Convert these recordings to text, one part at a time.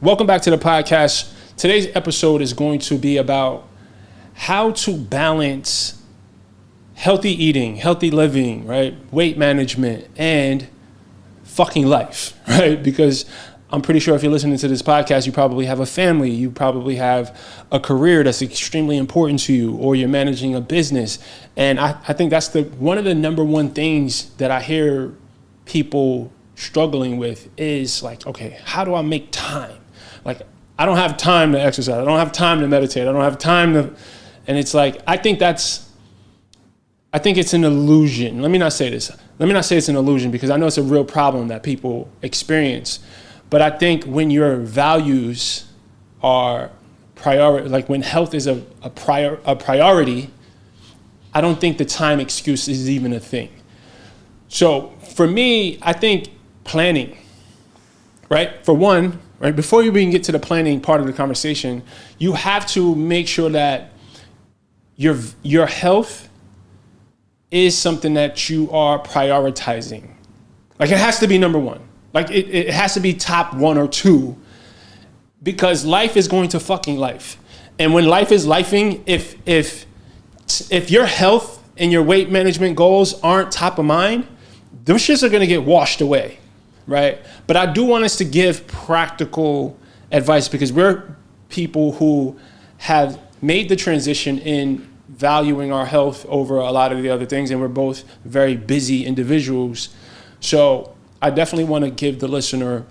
Welcome back to the podcast. Today's episode is going to be about how to balance healthy eating, healthy living, right? Weight management and fucking life, right? Because I'm pretty sure if you're listening to this podcast, you probably have a family, you probably have a career that's extremely important to you, or you're managing a business. And I think that's one of the number one things that I hear people struggling with is like, okay, how do I make time? Like, I don't have time to exercise. I don't have time to meditate. I don't have time to, and it's like, I think it's an illusion. Let me not say this. Let me not say it's an illusion because I know it's a real problem that people experience. But I think when your values are priority, like when health is a priority, I don't think the time excuse is even a thing. So for me, I think planning, right? For one, right, before you even get to the planning part of the conversation, you have to make sure that your health is something that you are prioritizing. Like it has to be number one. Like it has to be top one or two, because life is going to fucking life. And when life is lifing, if your health and your weight management goals aren't top of mind, those shits are gonna get washed away, right? But I do want us to give practical advice because we're people who have made the transition in valuing our health over a lot of the other things, and we're both very busy individuals. So I definitely want to give the listener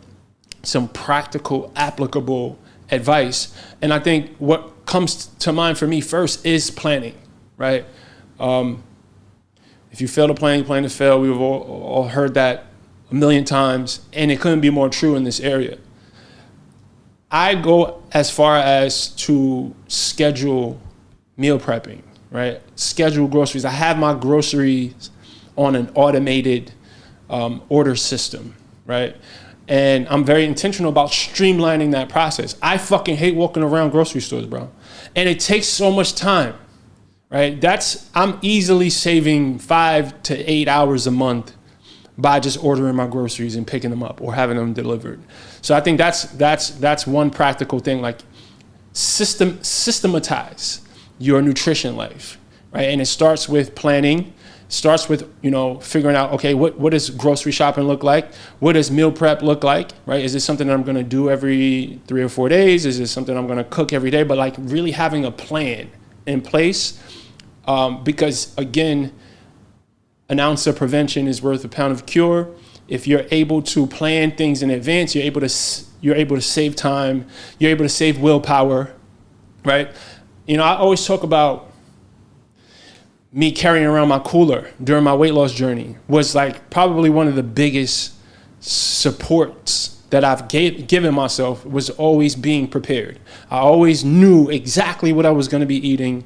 some practical, applicable advice. And I think what comes to mind for me first is planning, right? If you fail to plan, you plan to fail. We've all heard that a million times, and it couldn't be more true in this area. I go as far as to schedule meal prepping, right? Schedule groceries. I have my groceries on an automated order system, right? And I'm very intentional about streamlining that process. I fucking hate walking around grocery stores, bro. And it takes so much time, right? I'm easily saving 5 to 8 hours a month by just ordering my groceries and picking them up or having them delivered. So I think that's one practical thing, like systematize your nutrition life, right? And it starts with planning. Starts with, figuring out, okay, what does grocery shopping look like? What does meal prep look like, right? Is this something that I'm going to do every 3 or 4 days? Is this something I'm going to cook every day? But like really having a plan in place, because again, an ounce of prevention is worth a pound of cure. If you're able to plan things in advance, you're able to save time. You're able to save willpower, right? I always talk about me carrying around my cooler during my weight loss journey was like probably one of the biggest supports that I've given myself, was always being prepared. I always knew exactly what I was going to be eating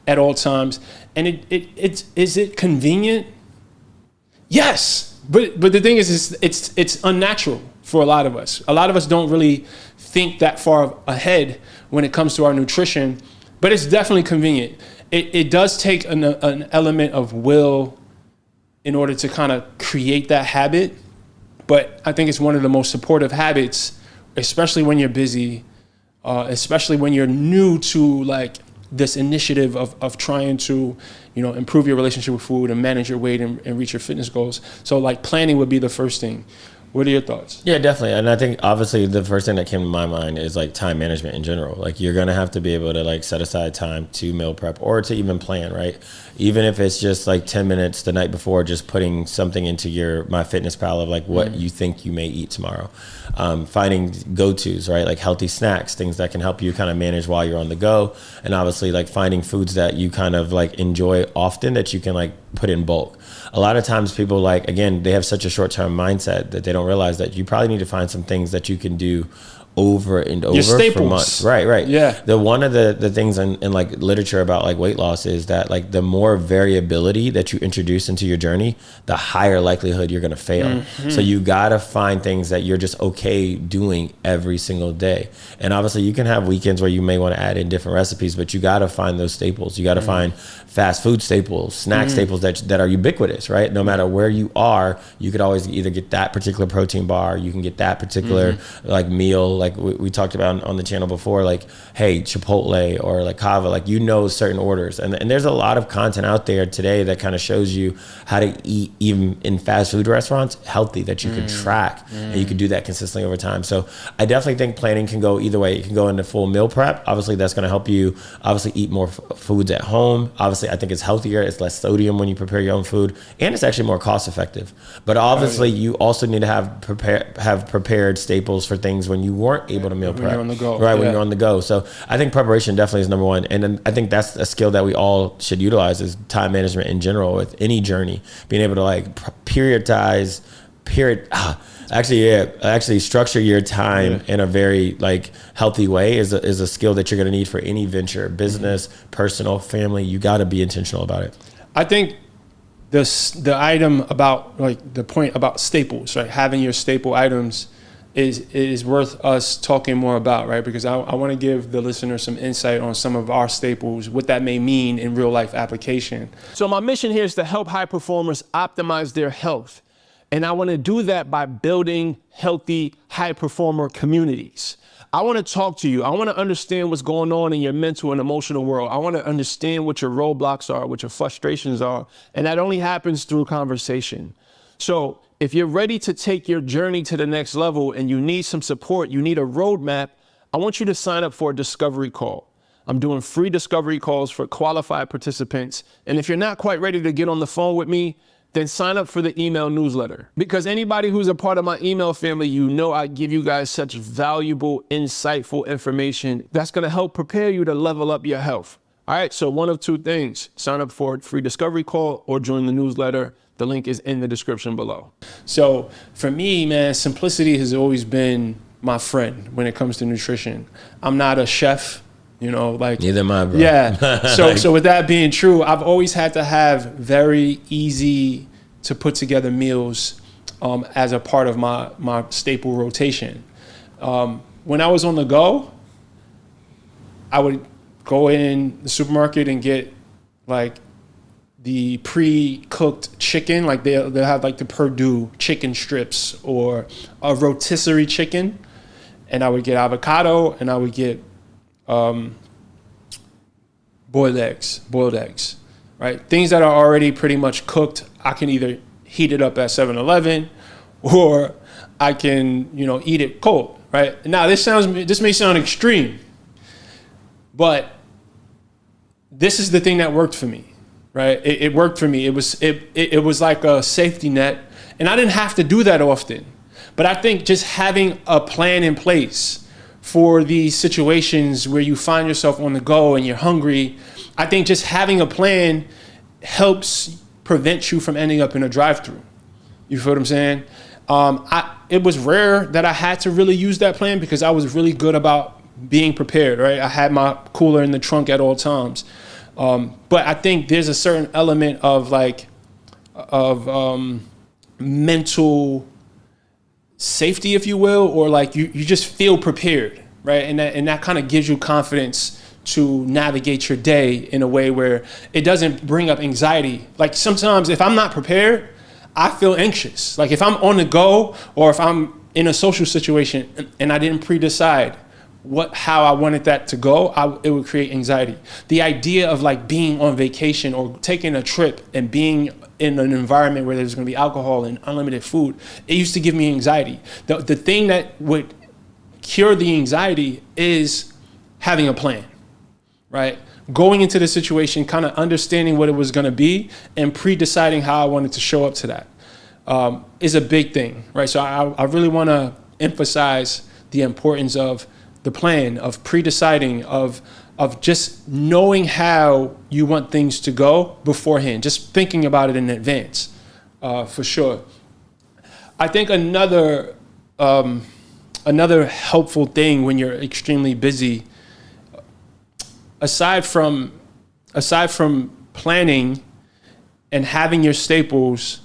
at all times. And is it convenient? Yes, but the thing is it's unnatural for a lot of us. A lot of us don't really think that far ahead when it comes to our nutrition, but it's definitely convenient. It does take an element of will in order to kind of create that habit. But I think it's one of the most supportive habits, especially when you're busy, especially when you're new to like this initiative of trying to, improve your relationship with food and manage your weight and reach your fitness goals. So like planning would be the first thing. What are your thoughts? Yeah, definitely. And I think obviously the first thing that came to my mind is like time management in general. Like you're going to have to be able to like set aside time to meal prep or to even plan, right? Even if it's just like 10 minutes the night before, just putting something into MyFitnessPal of like what you think you may eat tomorrow. Finding go-tos, right? Like healthy snacks, things that can help you kind of manage while you're on the go. And obviously like finding foods that you kind of like enjoy often that you can like put in bulk. A lot of times people like, again, they have such a short-term mindset that they don't realize that you probably need to find some things that you can do over and over for months. Right. Yeah. One of the things in like literature about like weight loss is that like the more variability that you introduce into your journey, the higher likelihood you're going to fail. Mm-hmm. So you got to find things that you're just okay doing every single day. And obviously you can have weekends where you may want to add in different recipes, but you got to find those staples. You got to find fast food staples, snack staples that are ubiquitous, right? No matter where you are, you could always either get that particular protein bar, you can get that particular like meal, like we talked about on the channel before, like, hey, Chipotle or like Kava, like, you know, certain orders. And there's a lot of content out there today that kind of shows you how to eat, even in fast food restaurants, healthy, that you can track and you can do that consistently over time. So I definitely think planning can go either way. It can go into full meal prep. Obviously, that's going to help you obviously eat more foods at home. Obviously, I think it's healthier. It's less sodium when you prepare your own food, and it's actually more cost effective. But obviously, you also need to have prepared staples for things when you weren't able to meal prep. When you're on the go. Right, when you're on the go. So I think preparation definitely is number one. And then I think that's a skill that we all should utilize, is time management in general with any journey. Being able to like actually structure your time in a very like healthy way is a skill that you're going to need for any venture, business, personal, family. You got to be intentional about it. I think the item about, like, the point about staples, right? Having your staple items is worth us talking more about, right? Because I want to give the listener some insight on some of our staples, what that may mean in real life application. So my mission here is to help high performers optimize their health. And I want to do that by building healthy high performer communities. I want to talk to you. I want to understand what's going on in your mental and emotional world. I want to understand what your roadblocks are, what your frustrations are. And that only happens through conversation. So if you're ready to take your journey to the next level and you need some support, you need a roadmap, I want you to sign up for a discovery call. I'm doing free discovery calls for qualified participants. And if you're not quite ready to get on the phone with me, then sign up for the email newsletter. Because anybody who's a part of my email family, you know I give you guys such valuable, insightful information that's gonna help prepare you to level up your health. All right, so one of two things: sign up for a free discovery call or join the newsletter. The link is in the description below. So for me, man, simplicity has always been my friend when it comes to nutrition. I'm not a chef. You know, like, neither am I, bro. Yeah. So with that being true, I've always had to have very easy to put together meals as a part of my staple rotation. When I was on the go, I would go in the supermarket and get like the pre-cooked chicken. Like they'll have like the Purdue chicken strips or a rotisserie chicken, and I would get avocado and I would get boiled eggs, right? Things that are already pretty much cooked. I can either heat it up at 7-Eleven or I can, eat it cold, right? Now this may sound extreme, but this is the thing that worked for me, right? It worked for me. It was like a safety net, and I didn't have to do that often. But I think just having a plan in place for these situations where you find yourself on the go and you're hungry, I think just having a plan helps prevent you from ending up in a drive-thru. You feel what I'm saying? It was rare that I had to really use that plan because I was really good about being prepared, right? I had my cooler in the trunk at all times. But I think there's a certain element of mental safety, if you will, or like you just feel prepared, right? And that kind of gives you confidence to navigate your day in a way where it doesn't bring up anxiety. Like sometimes if I'm not prepared, I feel anxious. Like if I'm on the go or if I'm in a social situation and I didn't pre-decide how I wanted that to go, it would create anxiety. The idea of like being on vacation or taking a trip and being in an environment where there's going to be alcohol and unlimited food, it used to give me anxiety. The thing that would cure the anxiety is having a plan, right? Going into the situation, kind of understanding what it was going to be and pre-deciding how I wanted to show up to that is a big thing, right? So I really want to emphasize the importance of the plan, of pre-deciding, of just knowing how you want things to go beforehand, just thinking about it in advance, for sure. I think another helpful thing when you're extremely busy, aside from planning and having your staples,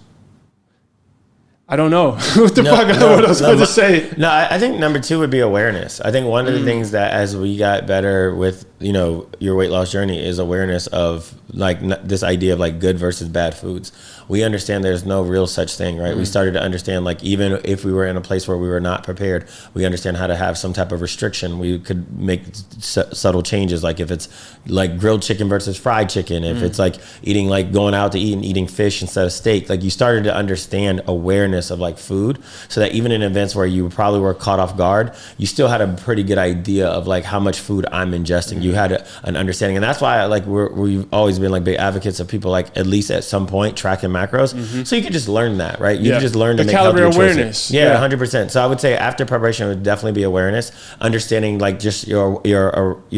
I don't know what I was going to say. No, I think number 2 would be awareness. I think one of the things that as we got better with, your weight loss journey is awareness of this idea of like good versus bad foods. We understand there's no real such thing, right? We started to understand, like, even if we were in a place where we were not prepared, we understand how to have some type of restriction. We could make subtle changes, like if it's like grilled chicken versus fried chicken, if it's like eating, like going out to eat and eating fish instead of steak. Like, you started to understand awareness of like food, so that even in events where you probably were caught off guard, you still had a pretty good idea of like how much food I'm ingesting. You had an understanding, and that's why like we've always been like big advocates of people like at least at some point tracking macros, so you can just learn that, right? You can just learn to make calorie healthier awareness. choices. Yeah, 100%. So I would say after preparation would definitely be awareness, understanding like just your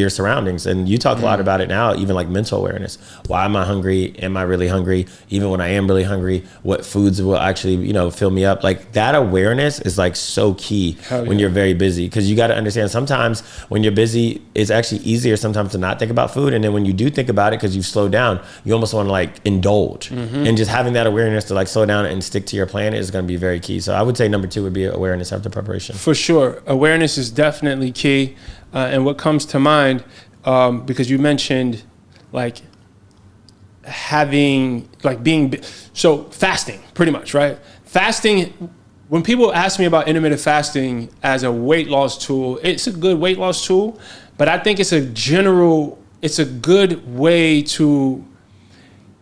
surroundings, and you talk a lot about it now, even like mental awareness. Why am I hungry? Am I really hungry? Even when I am really hungry, what foods will actually fill me up? Like, that awareness is like so key when you're very busy, because you got to understand sometimes when you're busy, it's actually easier sometimes to not think about food, and then when you do think about it, because you've slowed down, you almost want to like indulge, and just having that awareness to like slow down and stick to your plan is going to be very key. So I would say number 2 would be awareness after preparation. For sure, awareness is definitely key, and what comes to mind, because you mentioned like having like so fasting, pretty much, right? Fasting. When people ask me about intermittent fasting as a weight loss tool, it's a good weight loss tool, but I think it's a good way to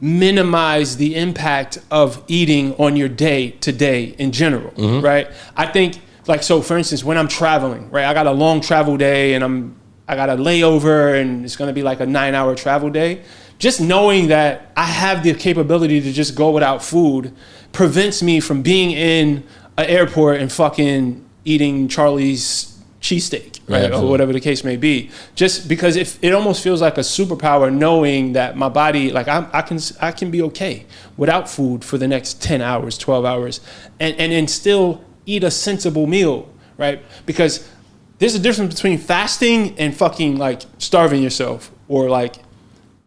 minimize the impact of eating on your day to day in general, right? I think, like, so for instance, when I'm traveling, right, I got a long travel day and I got a layover and it's gonna be like a 9-hour travel day. Just knowing that I have the capability to just go without food prevents me from being in an airport and fucking eating Charlie's cheesesteak, right? Or whatever the case may be. Just because it almost feels like a superpower knowing that my body, like I can be okay without food for the next 10 hours, 12 hours, and then still eat a sensible meal, right? Because there's a difference between fasting and fucking like starving yourself, or like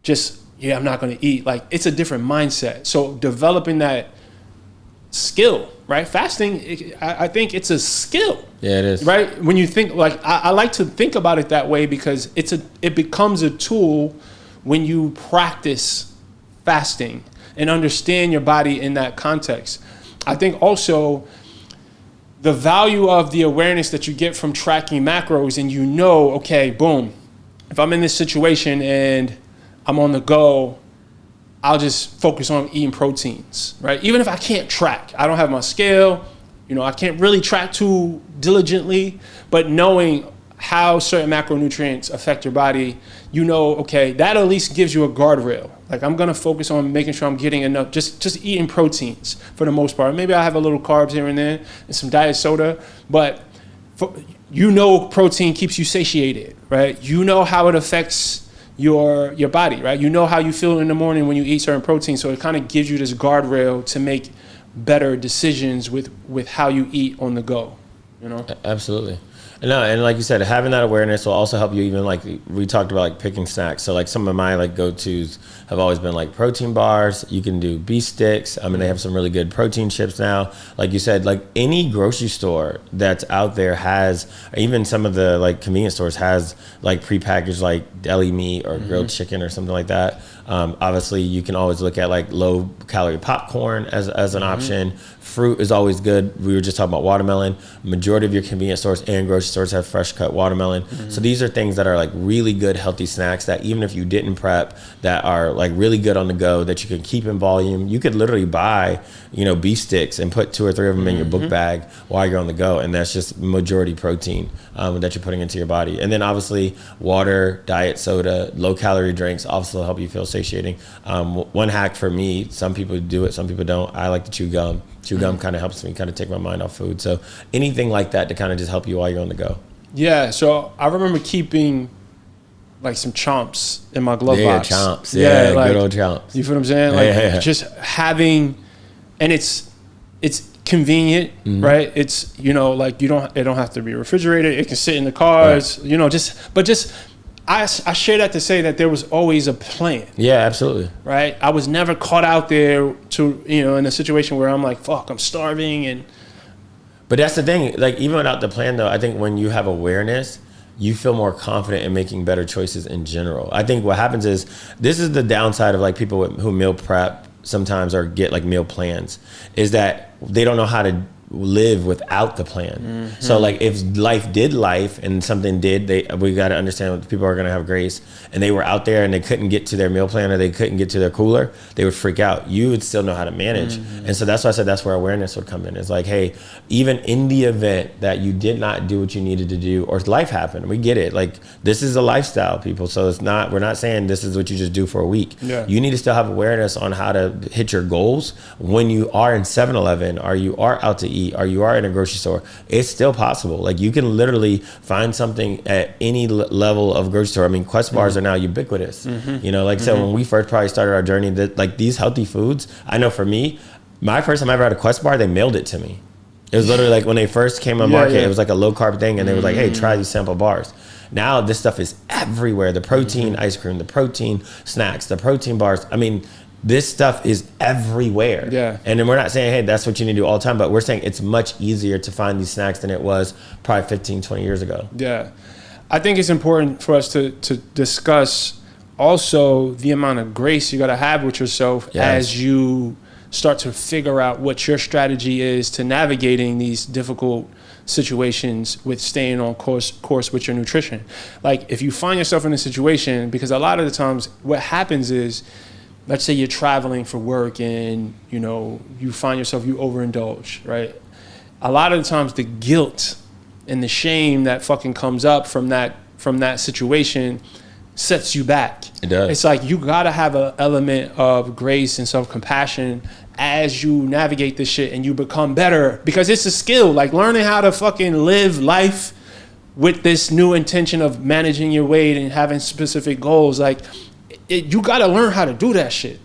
just, I'm not gonna eat. Like, it's a different mindset. So developing that skill, right? Fasting, I think it's a skill. Yeah, it is. Right? When you think, like, I like to think about it that way, because it becomes a tool when you practice fasting and understand your body in that context. I think also the value of the awareness that you get from tracking macros, and okay, boom, if I'm in this situation and I'm on the go, I'll just focus on eating proteins, right? Even if I can't track, I don't have my scale, I can't really track too diligently, but knowing how certain macronutrients affect your body, okay, that at least gives you a guardrail. Like, I'm gonna focus on making sure I'm getting enough, just eating proteins for the most part. Maybe I have a little carbs here and there and some diet soda, but protein keeps you satiated, right? How it affects your body, right? How you feel in the morning when you eat certain proteins. So it kind of gives you this guardrail to make better decisions with how you eat on the go, Absolutely. And like you said, having that awareness will also help you, even like we talked about, like picking snacks. So like some of my like go-tos have always been like protein bars. You can do beef sticks. I mean, they have some really good protein chips now. Like you said, like any grocery store that's out there has, even some of the like convenience stores has like prepackaged like deli meat or grilled chicken or something like that. Obviously, you can always look at like low calorie popcorn as an option. Fruit is always good. We were just talking about watermelon. Majority of your convenience stores and grocery stores have fresh cut watermelon. So these are things that are like really good, healthy snacks that even if you didn't prep, that are like really good on the go, that you can keep in volume. You could literally buy, beef sticks and put 2 or 3 of them in your book bag while you're on the go. And that's just majority protein that you're putting into your body. And then obviously water, diet soda, low calorie drinks also help you feel satiating. One hack for me, some people do it, some people don't. I like to chew gum. Chew gum kind of helps me kind of take my mind off food. So anything like that to kind of just help you while you're on the go. Yeah. So I remember keeping like some chomps in my glove box. Chomps. Yeah, like, good old chomps. You feel what I'm saying? Like just having, and it's convenient, right? It's, like it don't have to be refrigerated. It can sit in the cars, right. I share that to say that there was always a plan. Yeah, absolutely. Right? I was never caught out there in a situation where I'm like, fuck, I'm starving. But that's the thing. Like, even without the plan, though, I think when you have awareness, you feel more confident in making better choices in general. I think what happens is, this is the downside of like people who meal prep sometimes or get like meal plans, is that they don't know how to live without the plan. So like if life did life and something did, we got to understand that people are going to have grace, and they were out there and they couldn't get to their meal plan or they couldn't get to their cooler, they would freak out. You would still know how to manage. And so that's why I said that's where awareness would come in. It's like, hey, even in the event that you did not do what you needed to do, or life happened, we get it. Like, this is a lifestyle, people. So it's not, we're not saying this is what you just do for a week. You need to still have awareness on how to hit your goals when you are in 7-Eleven, or you are out to eat, or you are in a grocery store. It's still possible. Like, you can literally find something at any level of grocery store. I mean, Quest bars are now ubiquitous. You know, like, so when we first probably started our journey, that like these healthy foods, I know for me, my first time I ever had a Quest bar, they mailed it to me. It was literally like when they first came on market, it was like a low carb thing, and they were like, hey, try these sample bars. Now this stuff is everywhere. The protein ice cream, the protein snacks, the protein bars. I mean, this stuff is everywhere. And then we're not saying, hey, that's what you need to do all the time, but we're saying it's much easier to find these snacks than it was probably 15, 20 years ago. I think it's important for us to discuss also the amount of grace you got to have with yourself as you start to figure out what your strategy is to navigating these difficult situations with staying on course with your nutrition. Like, if you find yourself in a situation, because a lot of the times what happens is, let's say you're traveling for work and, you know, you find yourself, you overindulge, right? A lot of the times the guilt and the shame that fucking comes up from that situation sets you back. It does. It's like, you gotta have an element of grace and self-compassion as you navigate this shit and you become better, because it's a skill. Like, learning how to fucking live life with this new intention of managing your weight and having specific goals, like, you got to learn how to do that shit.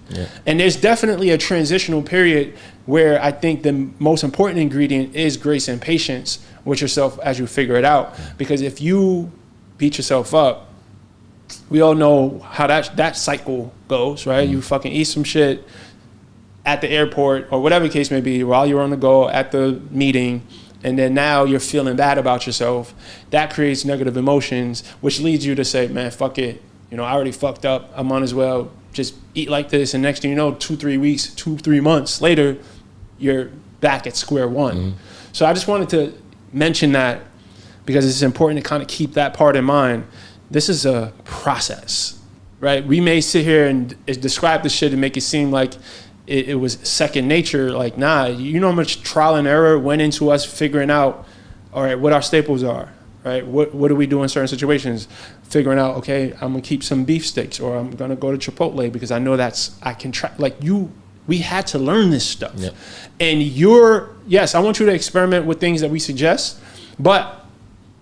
And there's definitely a transitional period where I think the most important ingredient is grace and patience with yourself as you figure it out. Because if you beat yourself up, we all know how that cycle goes, right? You fucking eat some shit at the airport or whatever the case may be, while you're on the go at the meeting, and then now you're feeling bad about yourself. That creates negative emotions, which leads you to say, man, fuck it. You know, I already fucked up. I might as well just eat like this. And next thing you know, 2-3 months later, you're back at square one. So I just wanted to mention that, because it's important to kind of keep that part in mind. This is a process, right? We may sit here and describe the shit and make it seem like it was second nature. Like, nah, you know how much trial and error went into us figuring out, all right, what our staples are, right? What do we do in certain situations? Figuring out, okay, I'm gonna keep some beef sticks, or I'm gonna go to Chipotle because I know I can try. Like, we had to learn this stuff. And yes, I want you to experiment with things that we suggest, but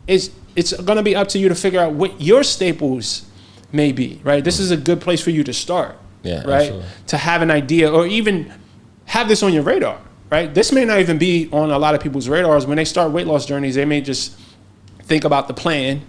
it's gonna be up to you to figure out what your staples may be, right? This is a good place for you to start, right? Absolutely. To have an idea, or even have this on your radar, right? This may not even be on a lot of people's radars. When they start weight loss journeys, they may just think about the plan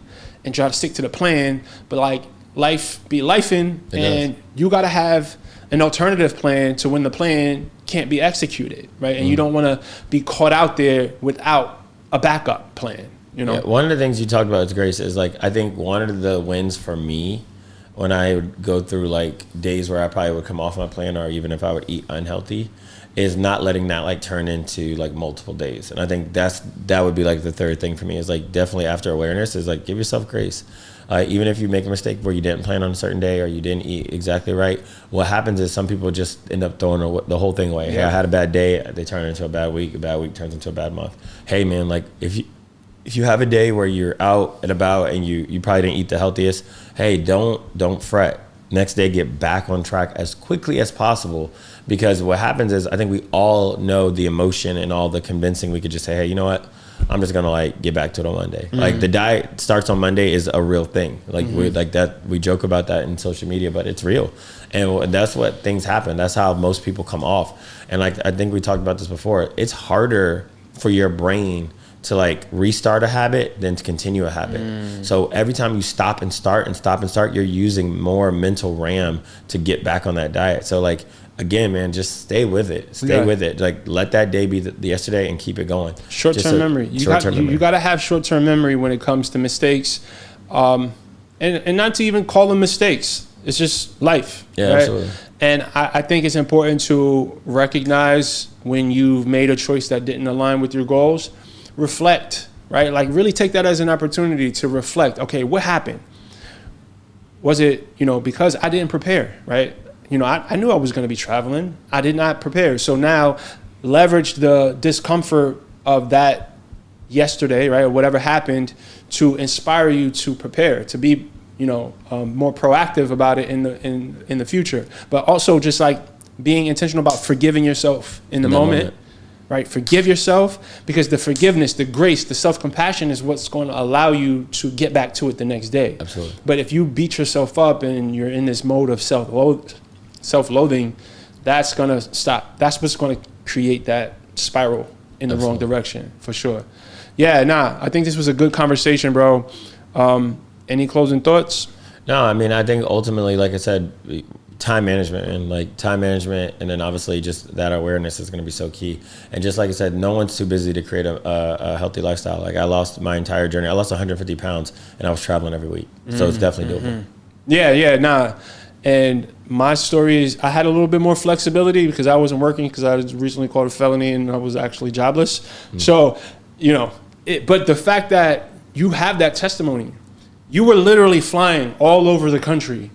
and try to stick to the plan, but like, life be lifing, and you got to have an alternative plan to when the plan can't be executed, right? And you don't want to be caught out there without a backup plan, you know? One of the things you talked about, Grace, is like, I think one of the wins for me when I would go through like days where I probably would come off my plan, or even if I would eat unhealthy, is not letting that like turn into like multiple days. And I think that would be like the third thing for me, is like, definitely after awareness, is like, give yourself grace. Even if you make a mistake where you didn't plan on a certain day, or you didn't eat exactly right, what happens is some people just end up throwing the whole thing away. Hey, I had a bad day, they turn it into a bad week turns into a bad month. Hey man, like, if you have a day where you're out and about and you probably didn't eat the healthiest, hey, don't fret. Next day, get back on track as quickly as possible, because what happens is, I think we all know the emotion and all the convincing. We could just say, hey, you know what? I'm just gonna like get back to it on Monday. Like, the diet starts on Monday is a real thing. Like, we joke about that in social media, but it's real. And that's what things happen. That's how most people come off. And like, I think we talked about this before. It's harder for your brain to like restart a habit than to continue a habit. So every time you stop and start, you're using more mental RAM to get back on that diet. So like, again, man, just stay with it. Stay with it. Like, let that day be the yesterday and keep it going. Short-term memory. You got to have short-term memory when it comes to mistakes. And not to even call them mistakes. It's just life. Yeah, right? absolutely. And I think it's important to recognize when you've made a choice that didn't align with your goals. Reflect, right? Like really take that as an opportunity to reflect. Okay, what happened? Was it, because I didn't prepare, right? I knew I was going to be traveling. I did not prepare. So now leverage the discomfort of that yesterday, right? Or whatever happened to inspire you to prepare, to be, more proactive about it in the future. But also just like being intentional about forgiving yourself in the moment. Right? Forgive yourself, because the forgiveness, the grace, the self-compassion is what's going to allow you to get back to it the next day. Absolutely. But if you beat yourself up and you're in this mode of self-loathing, that's going to stop. That's what's going to create that spiral in the wrong direction, for sure. Yeah, I think this was a good conversation, bro. Any closing thoughts? No, I mean, I think ultimately, like I said, time management and then obviously just that awareness is going to be so key. And just like I said, no one's too busy to create a healthy lifestyle. Like I lost my entire journey. I lost 150 pounds and I was traveling every week. So it's definitely doable. Yeah. And my story is I had a little bit more flexibility because I wasn't working, because I was recently caught a felony and I was actually jobless. So, but the fact that you have that testimony, you were literally flying all over the country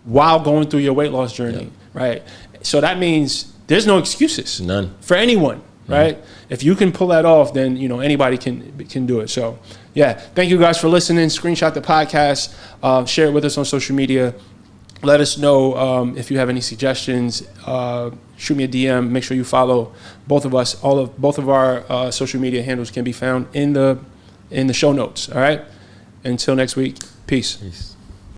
while going through your weight loss journey, right? So that means there's no excuses. None. For anyone, right? If you can pull that off, then, anybody can do it. So, yeah, thank you guys for listening. Screenshot the podcast. Share it with us on social media. Let us know if you have any suggestions. Shoot me a DM. Make sure you follow both of us. Both of our social media handles can be found in the show notes, all right? Until next week, peace.